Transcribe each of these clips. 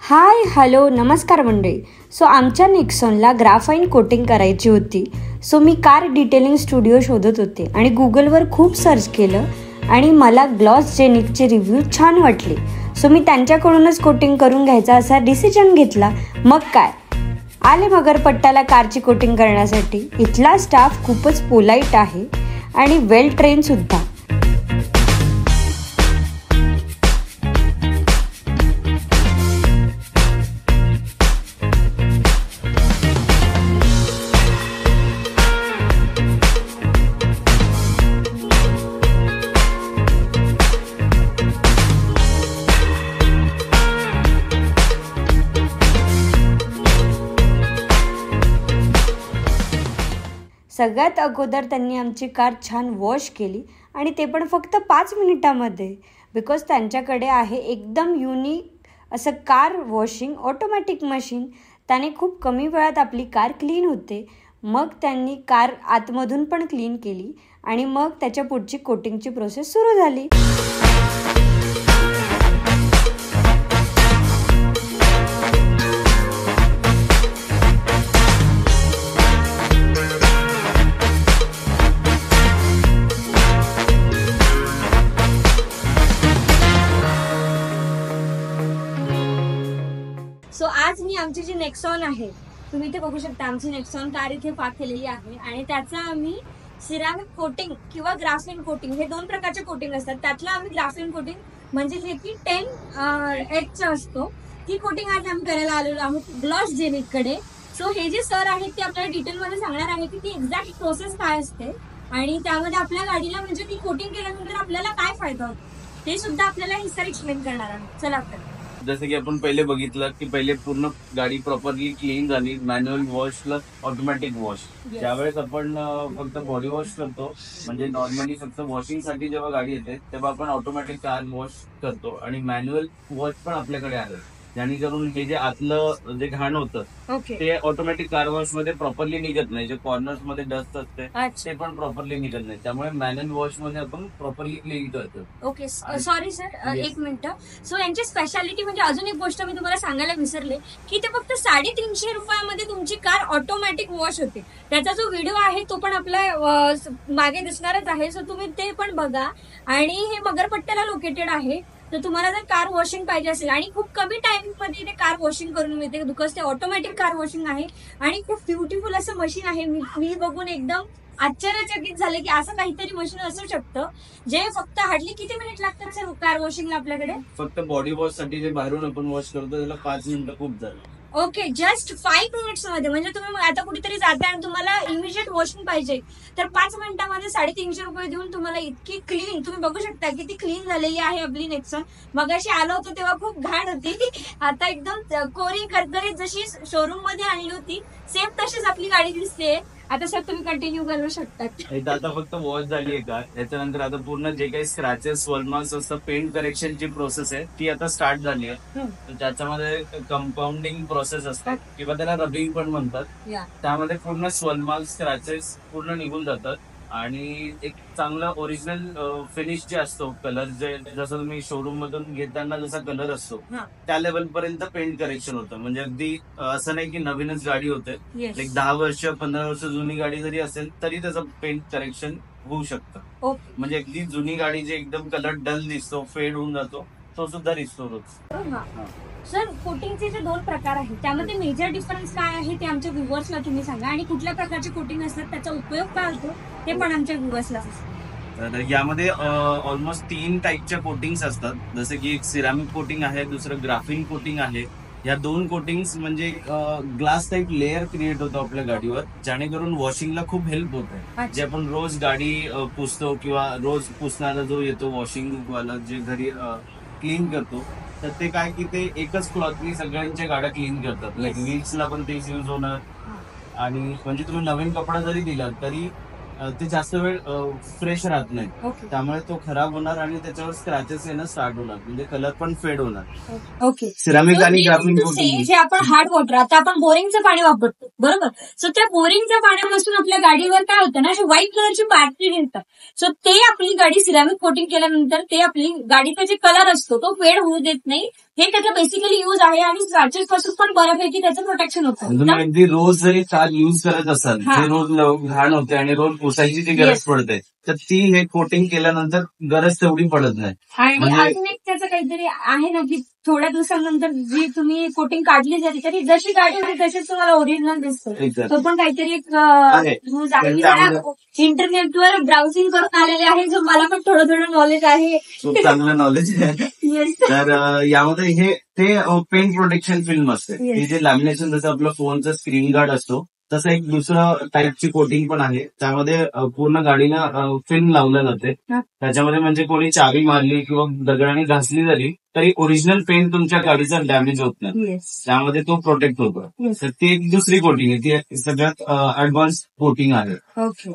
Hi hello नमस्कार मंडळी. So आमच्या नेक्सॉनला ग्राफाईन कोटिंग करायची होती. सो मी कार डिटेलिंग स्टुडिओ शोधत होते आणि गुगलवर खूप सर्च केलं आणि मला ग्लॉस जेनिकचे रिव्ह्यू छान वाटले. सो मी त्यांच्याकडूनच कोटिंग करून घ्यायचा असा डिसिजन घेतला. मग काय आले मगरपट्ट्याला कारची कोटिंग करण्यासाठी. इथला स्टाफ खूपच पोलाईट आहे आणि वेल ट्रेनसुद्धा. सगळ्यात अगोदर त्यांनी आमची कार छान वॉश केली आणि ते पण फक्त 5 मिनिटामध्ये. बिकॉज त्यांच्याकडे आहे एकदम युनिक असं कार वॉशिंग ऑटोमॅटिक मशीन. त्याने खूप कमी वेळात आपली कार क्लीन होते. मग त्यांनी कार आतमधून पण क्लीन केली आणि मग त्याच्या पुढची कोटिंगची प्रोसेस सुरू झाली. सो आज मी आमची जी नेक्सॉन आहे, तुम्ही इथे बघू शकता आमची नेक्सॉन कार इथे पार्क केलेली आहे आणि त्याचा आम्ही सिरामिक कोटिंग किंवा ग्राफिन कोटिंग हे 2 प्रकारचे कोटिंग असतात. त्यातला आम्ही ग्राफिन कोटिंग म्हणजे जे की 10H असतो ती कोटिंग आज आम्ही करायला आलेलो आहोत ग्लॉस जेनिक कडे. सो हे जे सर आहेत ते आपल्याला डिटेलमध्ये सांगणार आहे की ती एक्झॅक्ट प्रोसेस काय असते आणि त्यामध्ये आपल्या गाडीला म्हणजे ती कोटिंग केल्यानंतर आपल्याला काय फायदा होतो ते सुद्धा आपल्याला हे सर एक्सप्लेन करणार आहे. चला आपल्याला जसं की आपण पहिले बघितलं की पहिले पूर्ण गाडी प्रॉपरली क्लीन झाली, manual wash plus automatic wash. ज्यावेळेस आपण फक्त बॉडी वॉश करतो म्हणजे नॉर्मली फक्त वॉशिंगसाठी जेव्हा गाडी येते तेव्हा आपण ऑटोमॅटिक कार वॉश करतो आणि मॅन्युअल वॉश पण आपल्याकडे आहे. जेणेकरून हे जे आतलं जे घाण होतं ते ऑटोमॅटिक कार वॉश मध्ये प्रॉपरली निघत नाही. जे कॉर्नर्स मध्ये डस्ट असते ते पण प्रॉपरली निघत नाही. त्यामुळे मॅन्युअल वॉश मध्ये आपण प्रॉपरली क्लीन करतो. ओके सॉरी सर, एक मिनिट. सो यांची स्पेशालिटी म्हणजे अजून एक गोष्ट मी तुम्हाला सांगायला विसरले की ते फक्त 350 रुपयामध्ये तुमची कार ऑटोमॅटिक वॉश होते. त्याचा जो व्हिडिओ आहे तो पण आपल्या मागे दिसणारच आहे. सो तुम्ही ते पण बघा. आणि हे मगरपट्ट्याला लोकेटेड आहे. तर तुम्हाला जर कार वॉशिंग पाहिजे असेल आणि खूप कमी टाइम मध्ये ते कार वॉशिंग करून मिळते बिकॉज ते ऑटोमॅटिक कार वॉशिंग आहे आणि खूप ब्युटिफुल असं मशीन आहे. मी बघून एकदम आश्चर्यचकित झाले की असं काहीतरी मशीन असू शकतं जे फक्त हार्डली किती मिनिट लागतात सर कार वॉशिंगला आपल्याकडे. फक्त बॉडी वॉश साठी जे बाहेरून आपण वॉश करतो त्याला 5 मिनिटं खूप झालं. ओके जस्ट 5 मिनिट्स मध्ये म्हणजे तुम्ही आता कुठेतरी जाताय आणि तुम्हाला इमिजिएट वॉशिंग पाहिजे तर 5 मिनिटांमध्ये 350 रुपये देऊन तुम्हाला इतकी क्लीन तुम्ही बघू शकता किती क्लीन झालेली आहे आपली नेक्सॉन. मगाशी आलो होतो तेव्हा खूप घाण होती. आता एकदम कोरी करकरीत जशी शोरूम मध्ये आणली होती सेम तशीच आपली गाडी दिसते. आता सर तुम्ही कंटिन्यू करू शकता. आता फक्त वॉश झाली आहे का त्याच्यानंतर आता पूर्ण जे काही स्क्रॅचेस वॉलमार्क्स असतं पेंट करेक्शनची प्रोसेस आहे ती आता स्टार्ट झाली आहे. तर त्याच्यामध्ये कंपाऊंडिंग प्रोसेस असते किंवा त्याला रबिंग पण म्हणतात. त्यामध्ये पूर्ण वॉलमार्क स्क्रॅचेस पूर्ण निघून जातात आणि एक चांगला ओरिजिनल फिनिश जे असतो कलर जे जसं तुम्ही शोरूम मधून घेताना जसा कलर असतो त्या लेवल पर्यंत पेंट करेक्शन होतं. म्हणजे अगदी असं नाही की नवीनच गाडी होते. एक 10 वर्ष 15 वर्ष जुनी गाडी जरी असेल तरी त्याचं पेंट करेक्शन होऊ शकतं. म्हणजे अगदी जुनी गाडी जे एकदम कलर डल दिसतो फेड होऊन जातो तो सुद्धा रिस्टोर होतो. सर कोटिंगचे जे 2 प्रकार आहेत त्यामध्ये मेजर डिफरन्स काय आहे ते आमच्या व्ह्युअर्सला तुम्ही सांगा आणि कुठल्या प्रकारचे कोटिंग असतात त्याचा उपयोग काय होतो ते पण आमच्या व्ह्युअर्सला. तर यामध्ये ऑलमोस्ट 3 टाईपच्या कोटिंग्स असतात. जसं की एक सिरामिक कोटिंग आहे, दुसरं ग्राफिन कोटिंग आहे. या 2 कोटिंग्स म्हणजे ग्लास टाईप लेअर क्रिएट होतो आपल्या गाडीवर जेणेकरून वॉशिंगला खूप हेल्प होते. जे आपण रोज गाडी पुसतो किंवा रोज पुसणारा जो येतो वॉशिंग वाला जे घरी क्लीन करतो तर ते काय की ते एकच क्लॉथनी सगळ्यांच्या गाड्या क्लीन करतात. लाईक व्हील्सला पण तेच यूज होणार आणि म्हणजे तुम्ही नवीन कपडा जरी दिला तरी ते जास्त वेळ फ्रेश राहत नाही, ओके त्यामुळे तो खराब होणार आणि त्याच्यावर स्क्रॅचेस येणं स्टार्ट होणार, म्हणजे कलर पण फेड होणार. ओके. सिरामिक आणि ग्राफिन So, कोटिंग. जे आपण हार्ड वॉटर, आता आपण बोरिंगचं पाणी वापरतो बरोबर. सो त्या बोरिंगच्या पाण्यापासून आपल्या गाडीवर काय होतं ना, अशी व्हाईट कलरची पार्टी येतात. सो ते आपली गाडी सिरामिक कोटिंग केल्यानंतर ते आपली गाडीचा जे कलर असतो तो फेड होऊ देत नाही. हे त्याचा बेसिकली यूज आहे आणि स्क्रॅचेस पासून पण बऱ्यापैकी त्याचं प्रोटेक्शन होतं. तुम्ही अगदी रोज जरी कार युज करत असाल, हा. जे रोज घाण होते आणि रोज पुसायची जी गरज Yes. पडते, तर ती हे कोटिंग केल्यानंतर गरज तेवढी पडत नाही. आणि म्हणजे- अजून एक त्याचं काहीतरी आहे ना, की थोड्या दिवसांनंतर जी तुम्ही कोटिंग काढली जाते तरी जशी गाडी होती तशीच तुम्हाला ओरिजिनल दिसतं. Exactly. तो पण काहीतरी एक आहे. न्यूज आहे. मी जरा इंटरनेटवर ब्राउझिंग करून आलेले आहे, जो मला पण थोडं थोडं नॉलेज आहे. खूप चांगलं नॉलेज आहे. येस. तर यामध्ये हे ते पेन प्रोटेक्शन फिल्म असते, Yes. की जे लॅमिनेशन जसं आपलं फोनचं स्क्रीन गार्ड असतो तसं एक दुसरं टाईपची कोटिंग पण आहे. त्यामध्ये पूर्ण गाडीला फिल्म लावलं जाते. हा. त्याच्यामध्ये म्हणजे कोणी चावी मारली किंवा दगडाने घासली जरी तरी ओरिजिनल पेन तुमच्या गाडीचा डॅमेज होत नाही, येस. त्यामध्ये तो प्रोटेक्ट होतो. Yes. तर ती एक दुसरी कोटिंग आहे, ती सगळ्यात ऍडव्हान्स कोटिंग आहे ओके.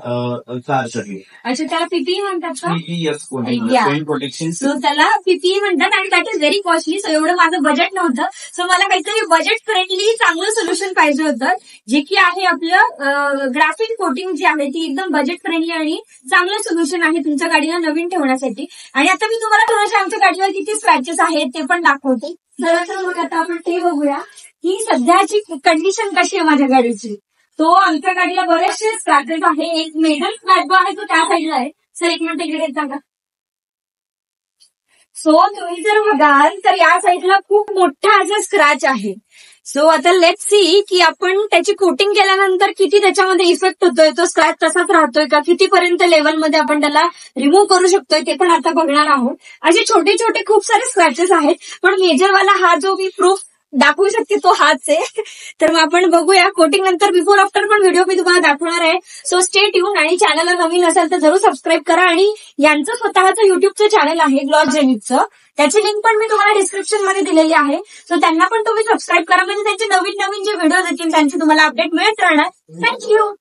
कारसाठी. अच्छा, त्याला पीपीई म्हणतात का? PES coating, Yeah. Pen protection. So त्याला पीपीई म्हणतात आणि that is very costly. So एवढं माझं बजेट नव्हतं. सो मला काहीतरी बजेट फ्रेंडली चांगलं सोल्युशन पाहिजे होतं, जे की आहे आपलं ग्राफिक कोटिंग जी आहे ती एकदम बजेट फ्रेंडली आणि चांगलं सोल्युशन आहे तुमच्या गाडीला नवीन ठेवण्यासाठी. आणि आता मी तुम्हाला थोडंसं आमच्या गाडीवर किती स्क्रॅचेस आहेत ते पण दाखवते. तर मग आता आपण ते बघूया की सध्याची कंडिशन कशी आहे माझ्या गाडीची. तो आमच्या गाडीला बरेचसे स्क्रॅचेस आहे. एक मेडल स्क्रॅच जो आहे तो त्या साईडला आहे. सर एक मिनिट इकडे सांगा. सो तुम्ही जर बघाल तर या साईडला खूप मोठा असा स्क्रॅच आहे. सो आता लेट्स सी की आपण त्याची कोटिंग केल्यानंतर किती त्याच्यामध्ये इफेक्ट होतोय, तो स्क्रॅच तसाच राहतोय का, कितीपर्यंत लेवलमध्ये आपण त्याला रिमूव्ह करू शकतोय ते पण आता बघणार आहोत. असे छोटे छोटे खूप सारे स्क्रॅचेस आहेत, पण मेजरवाला हा जो मी प्रूफ दाखवू शकते तो हाच आहे. तर मग आपण बघूया कोटिंग नंतर बिफोर आफ्टर पण व्हिडिओ मी तुम्हाला दाखवणार आहे. So stay tune. आणि चॅनलला नवीन असाल तर जरूर सबस्क्राईब करा. आणि यांचं स्वतःचं युट्यूबचं चॅनल आहे ग्लॉस जेनिकचं, त्याची लिंक पण मी तुम्हाला डिस्क्रिप्शन मध्ये दिलेली आहे. सो त्यांना पण तुम्ही सबस्क्राईब करा, म्हणजे त्यांचे नवीन नवीन जे व्हिडिओ येतील त्यांची तुम्हाला अपडेट मिळत राहणार. थँक्यू.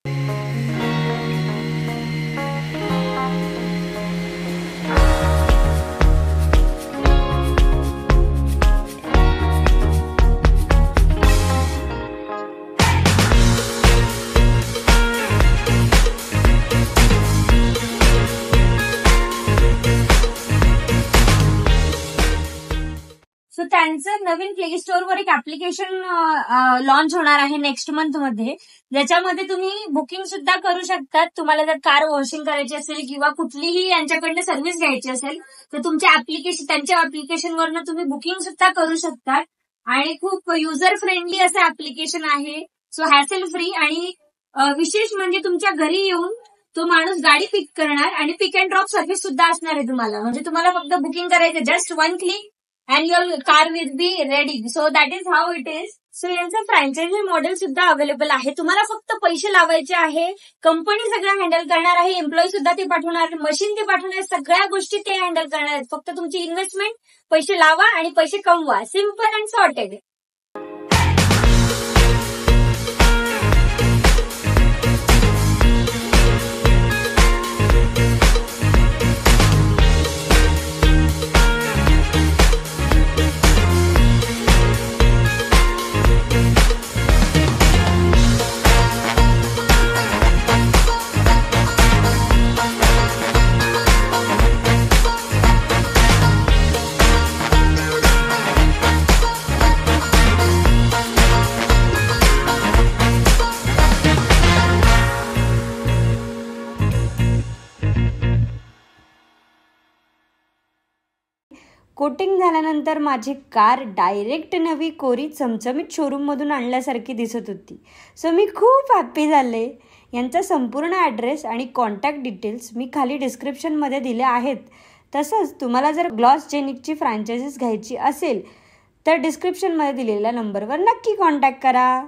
सो त्यांचं नवीन प्ले स्टोअरवर एक ऍप्लिकेशन लॉन्च होणार आहे नेक्स्ट मंथ मध्ये, ज्याच्यामध्ये तुम्ही बुकिंग सुद्धा करू शकतात. तुम्हाला जर कार वॉशिंग करायची असेल किंवा कुठलीही यांच्याकडनं सर्व्हिस घ्यायची असेल तर तुमच्या त्यांच्या ऍप्लिकेशनवरनं तुम्ही बुकिंग सुद्धा करू शकतात. आणि खूप युजर फ्रेंडली असं ऍप्लिकेशन आहे. So hassle free. आणि विशेष म्हणजे तुमच्या घरी येऊन तो माणूस गाडी पिक करणार आणि पिक अँड ड्रॉप सर्व्हिस सुद्धा असणार आहे तुम्हाला. म्हणजे तुम्हाला फक्त बुकिंग करायचं, just 1 click and your car will be ready. So that is how it is. So यांचं फ्रँचायझी मॉडेल सुद्धा अवेलेबल आहे. तुम्हाला फक्त पैसे लावायचे आहे. कंपनी सगळं हँडल करणार आहे. एम्प्लॉई सुद्धा ते पाठवणार, मशीन ते पाठवणार, सगळ्या गोष्टी ते हँडल करणार आहेत. फक्त तुमची इन्व्हेस्टमेंट, पैसे लावा आणि पैसे कमवा. Simple and sorted. कोटिंग झाल्यानंतर माझी कार डायरेक्ट नवी कोरी चमचमीत शोरूममधून आणल्यासारखी दिसत होती. सो मी खूप हॅप्पी झाले. यांचा संपूर्ण ॲड्रेस आणि कॉन्टॅक्ट डिटेल्स मी खाली डिस्क्रिप्शनमध्ये दिले आहेत. तसंच तुम्हाला जर ग्लॉस जेनिकची फ्रँचायझीस घ्यायची असेल तर डिस्क्रिप्शनमध्ये दिलेल्या नंबरवर नक्की कॉन्टॅक्ट करा.